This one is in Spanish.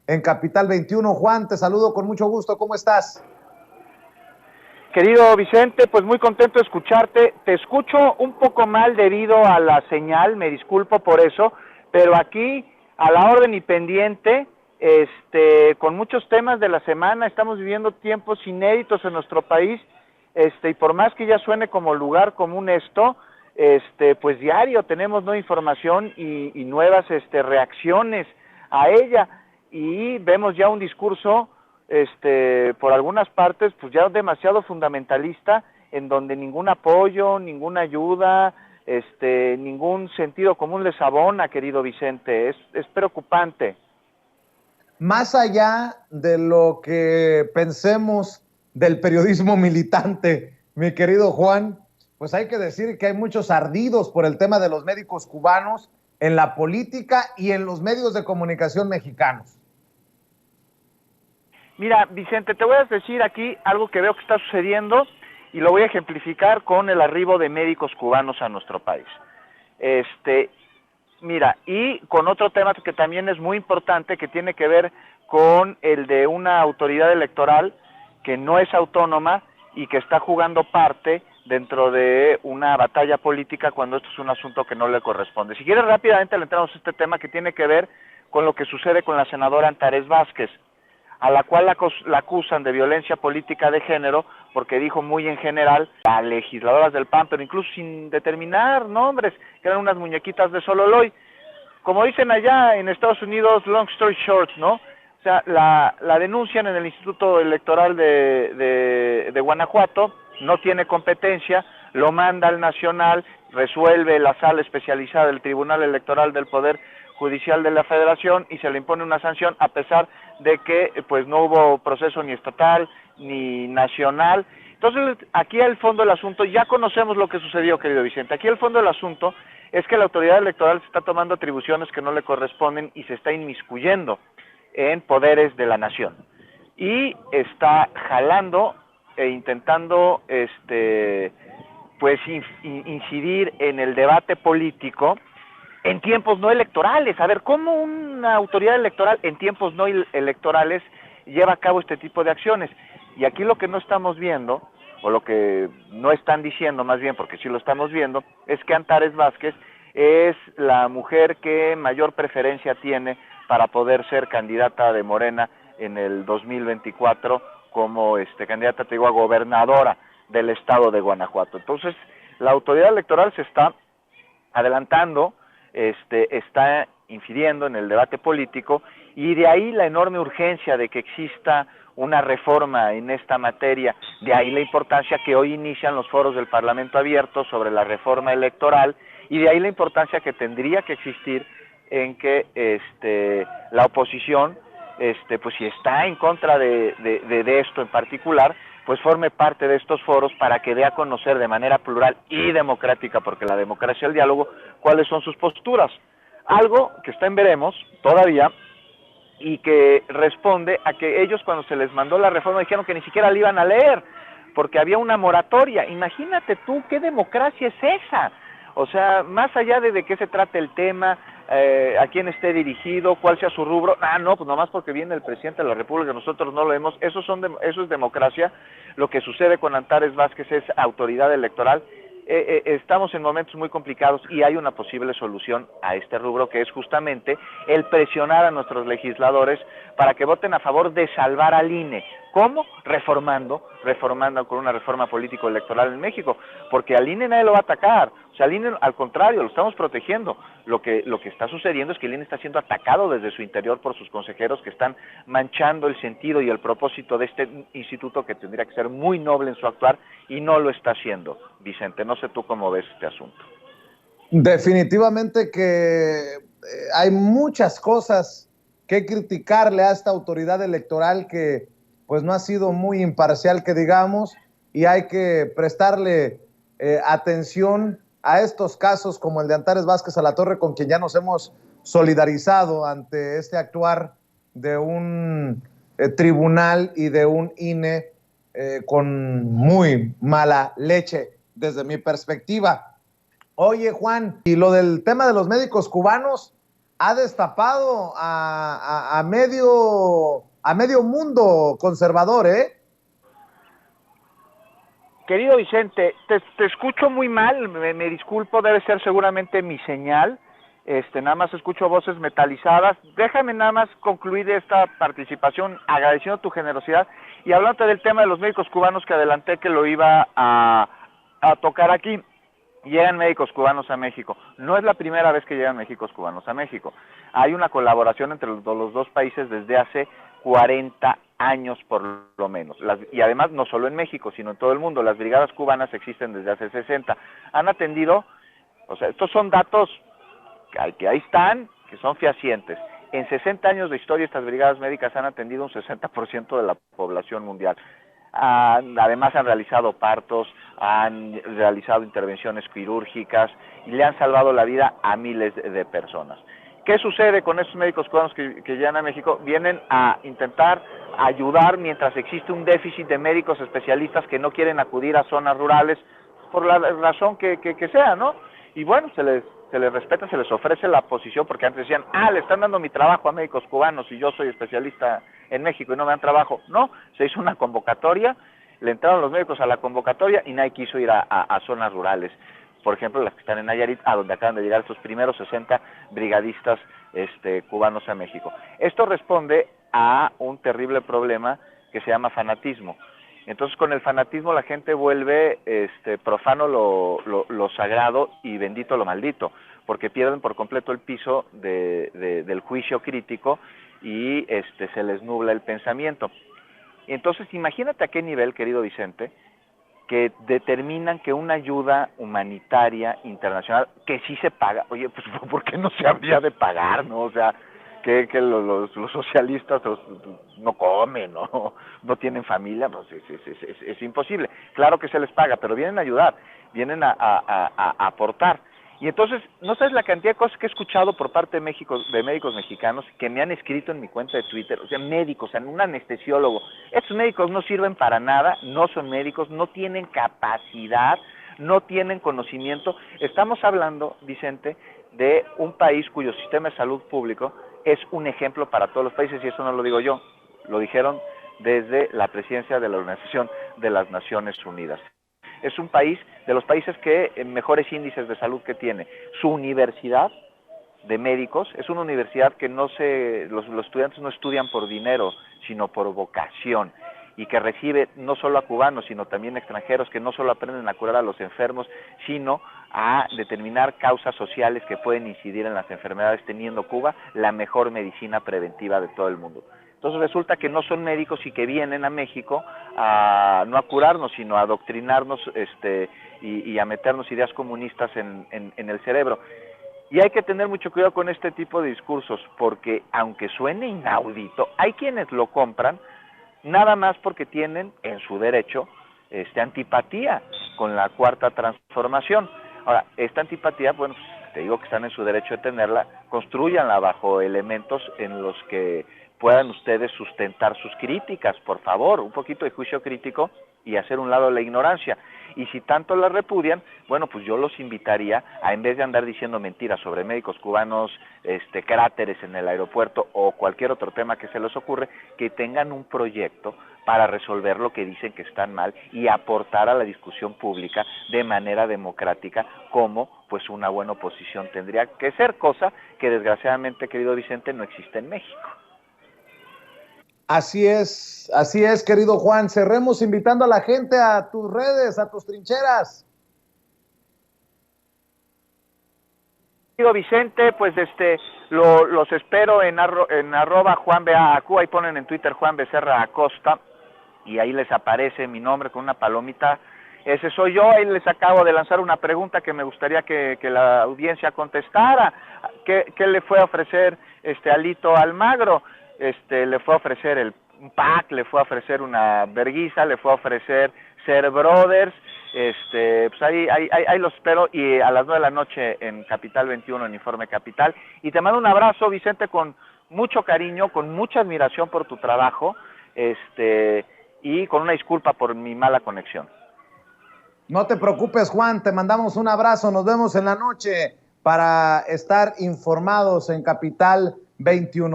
en Capital 21. Juan, te saludo con mucho gusto. ¿Cómo estás? Querido Vicente, pues muy contento de escucharte. Te escucho un poco mal debido a la señal, me disculpo por eso, pero aquí a la orden y pendiente, con muchos temas de la semana, estamos viviendo tiempos inéditos en nuestro país, y por más que ya suene como lugar común esto, pues diario tenemos nueva información y nuevas reacciones a ella, y vemos ya un discurso por algunas partes, pues ya demasiado fundamentalista, en donde ningún apoyo, ninguna ayuda, ningún sentido común les abona, querido Vicente. Es preocupante. Más allá de lo que pensemos del periodismo militante, mi querido Juan, pues hay que decir que hay muchos ardidos por el tema de los médicos cubanos en la política y en los medios de comunicación mexicanos. Mira, Vicente, te voy a decir aquí algo que veo que está sucediendo y lo voy a ejemplificar con el arribo de médicos cubanos a nuestro país. Mira, y con otro tema que también es muy importante, que tiene que ver con el de una autoridad electoral que no es autónoma y que está jugando parte dentro de una batalla política cuando esto es un asunto que no le corresponde. Si quieres, rápidamente le entramos a este tema que tiene que ver con lo que sucede con la senadora Antares Vázquez, a la cual la acusan de violencia política de género, porque dijo muy en general a legisladoras del PAN, pero incluso sin determinar nombres, que eran unas muñequitas de Sololoy. Como dicen allá en Estados Unidos, long story short, ¿no? O sea, la denuncian en el Instituto Electoral de Guanajuato, no tiene competencia, lo manda al Nacional, resuelve la sala especializada del Tribunal Electoral del Poder Judicial de la Federación y se le impone una sanción a pesar de que pues no hubo proceso ni estatal ni nacional. Entonces, aquí el fondo del asunto, ya conocemos lo que sucedió, querido Vicente. Aquí el fondo del asunto es que la autoridad electoral se está tomando atribuciones que no le corresponden y se está inmiscuyendo en poderes de la nación. Y está jalando e intentando pues incidir en el debate político en tiempos no electorales. A ver, ¿cómo una autoridad electoral en tiempos no electorales lleva a cabo este tipo de acciones? Y aquí lo que no estamos viendo, o lo que no están diciendo más bien, porque sí lo estamos viendo, es que Antares Vázquez es la mujer que mayor preferencia tiene para poder ser candidata de Morena en el 2024 como candidata, te digo, a gobernadora del estado de Guanajuato. Entonces, la autoridad electoral se está adelantando, está incidiendo en el debate político, y de ahí la enorme urgencia de que exista una reforma en esta materia, de ahí la importancia que hoy inician los foros del Parlamento abierto sobre la reforma electoral, y de ahí la importancia que tendría que existir en que la oposición, pues si está en contra de esto en particular, pues forme parte de estos foros para que dé a conocer de manera plural y democrática, porque la democracia es el diálogo, cuáles son sus posturas. Algo que está en veremos todavía y que responde a que ellos, cuando se les mandó la reforma, dijeron que ni siquiera la iban a leer porque había una moratoria. Imagínate tú, ¿qué democracia es esa? O sea, más allá de qué se trate el tema, a quién esté dirigido, cuál sea su rubro, no, pues nomás porque viene el presidente de la República, nosotros no lo vemos, eso es democracia. Lo que sucede con Antares Vázquez es autoridad electoral. Estamos en momentos muy complicados y hay una posible solución a este rubro, que es justamente el presionar a nuestros legisladores para que voten a favor de salvar al INE. ¿Cómo? Reformando con una reforma político-electoral en México, porque al INE nadie lo va a atacar. O sea, al INE, al contrario, lo estamos protegiendo. Lo que está sucediendo es que el INE está siendo atacado desde su interior por sus consejeros, que están manchando el sentido y el propósito de este instituto, que tendría que ser muy noble en su actuar, y no lo está haciendo. Vicente, no sé tú cómo ves este asunto. Definitivamente que hay muchas cosas que criticarle a esta autoridad electoral que pues no ha sido muy imparcial, que digamos, y hay que prestarle atención a estos casos como el de Antares Vázquez Alatorre, con quien ya nos hemos solidarizado ante este actuar de un tribunal y de un INE con muy mala leche desde mi perspectiva. Oye, Juan, y lo del tema de los médicos cubanos, ha destapado a medio mundo conservador, ¿eh? Querido Vicente, te escucho muy mal, me disculpo, debe ser seguramente mi señal. Nada más escucho voces metalizadas. Déjame nada más concluir esta participación agradeciendo tu generosidad y hablándote del tema de los médicos cubanos que adelanté que lo iba a tocar aquí. Llegan médicos cubanos a México. No es la primera vez que llegan médicos cubanos a México. Hay una colaboración entre los dos países desde hace 40 años por lo menos. Y además no solo en México, sino en todo el mundo. Las brigadas cubanas existen desde hace 60. Han atendido, o sea, estos son datos que ahí están, que son fehacientes. En 60 años de historia estas brigadas médicas han atendido un 60% de la población mundial. Además han realizado partos, han realizado intervenciones quirúrgicas y le han salvado la vida a miles de personas. ¿Qué sucede con estos médicos cubanos que llegan a México? Vienen a intentar ayudar mientras existe un déficit de médicos especialistas que no quieren acudir a zonas rurales por la razón que sea, ¿no? Y bueno, se les respeta, se les ofrece la posición, porque antes decían, le están dando mi trabajo a médicos cubanos y yo soy especialista en México y no me dan trabajo. No, se hizo una convocatoria, le entraron los médicos a la convocatoria y nadie quiso ir a zonas rurales. Por ejemplo, las que están en Nayarit, a donde acaban de llegar estos primeros 60 brigadistas cubanos a México. Esto responde a un terrible problema que se llama fanatismo. Entonces, con el fanatismo la gente vuelve profano lo sagrado y bendito lo maldito, porque pierden por completo el piso del juicio crítico y se les nubla el pensamiento. Entonces, imagínate a qué nivel, querido Vicente, que determinan que una ayuda humanitaria internacional, que sí se paga, oye, pues ¿por qué no se habría de pagar, no? O sea, que los socialistas no comen, no tienen familia, pues es imposible. Claro que se les paga, pero vienen a ayudar, vienen a aportar. Y entonces, no sabes la cantidad de cosas que he escuchado por parte de médicos mexicanos que me han escrito en mi cuenta de Twitter, o sea, médicos, un anestesiólogo. Estos médicos no sirven para nada, no son médicos, no tienen capacidad, no tienen conocimiento. Estamos hablando, Vicente, de un país cuyo sistema de salud público es un ejemplo para todos los países, y eso no lo digo yo, lo dijeron desde la presidencia de la Organización de las Naciones Unidas. Es un país de los países que mejores índices de salud que tiene. Su universidad de médicos es una universidad que los estudiantes no estudian por dinero, sino por vocación, y que recibe no solo a cubanos, sino también extranjeros que no solo aprenden a curar a los enfermos, sino a determinar causas sociales que pueden incidir en las enfermedades, teniendo Cuba la mejor medicina preventiva de todo el mundo. Entonces resulta que no son médicos y que vienen a México no a curarnos, sino a adoctrinarnos y a meternos ideas comunistas en el cerebro. Y hay que tener mucho cuidado con este tipo de discursos, porque aunque suene inaudito, hay quienes lo compran nada más porque tienen en su derecho antipatía con la Cuarta Transformación. Ahora, esta antipatía, bueno, pues, te digo que están en su derecho de tenerla, construyanla bajo elementos en los que puedan ustedes sustentar sus críticas, por favor, un poquito de juicio crítico y hacer un lado la ignorancia. Y si tanto la repudian, bueno, pues yo los invitaría a, en vez de andar diciendo mentiras sobre médicos cubanos, cráteres en el aeropuerto o cualquier otro tema que se les ocurre, que tengan un proyecto para resolver lo que dicen que están mal y aportar a la discusión pública de manera democrática, como pues una buena oposición tendría que ser, cosa que desgraciadamente, querido Vicente, no existe en México. Así es, querido Juan. Cerremos invitando a la gente a tus redes, a tus trincheras. Querido Vicente, pues los espero en @JuanBeacu, ahí ponen en Twitter Juan Becerra Acosta, y ahí les aparece mi nombre con una palomita. Ese soy yo. Ahí les acabo de lanzar una pregunta que me gustaría que la audiencia contestara. ¿Qué le fue a ofrecer Alito Almagro? Le fue a ofrecer un pack, le fue a ofrecer una verguiza, le fue a ofrecer ser brothers. Pues ahí los espero, y a las 9 de la noche en Capital 21, en Informe Capital. Y te mando un abrazo, Vicente, con mucho cariño, con mucha admiración por tu trabajo, y con una disculpa por mi mala conexión. No te preocupes, Juan, te mandamos un abrazo, nos vemos en la noche para estar informados en Capital 21.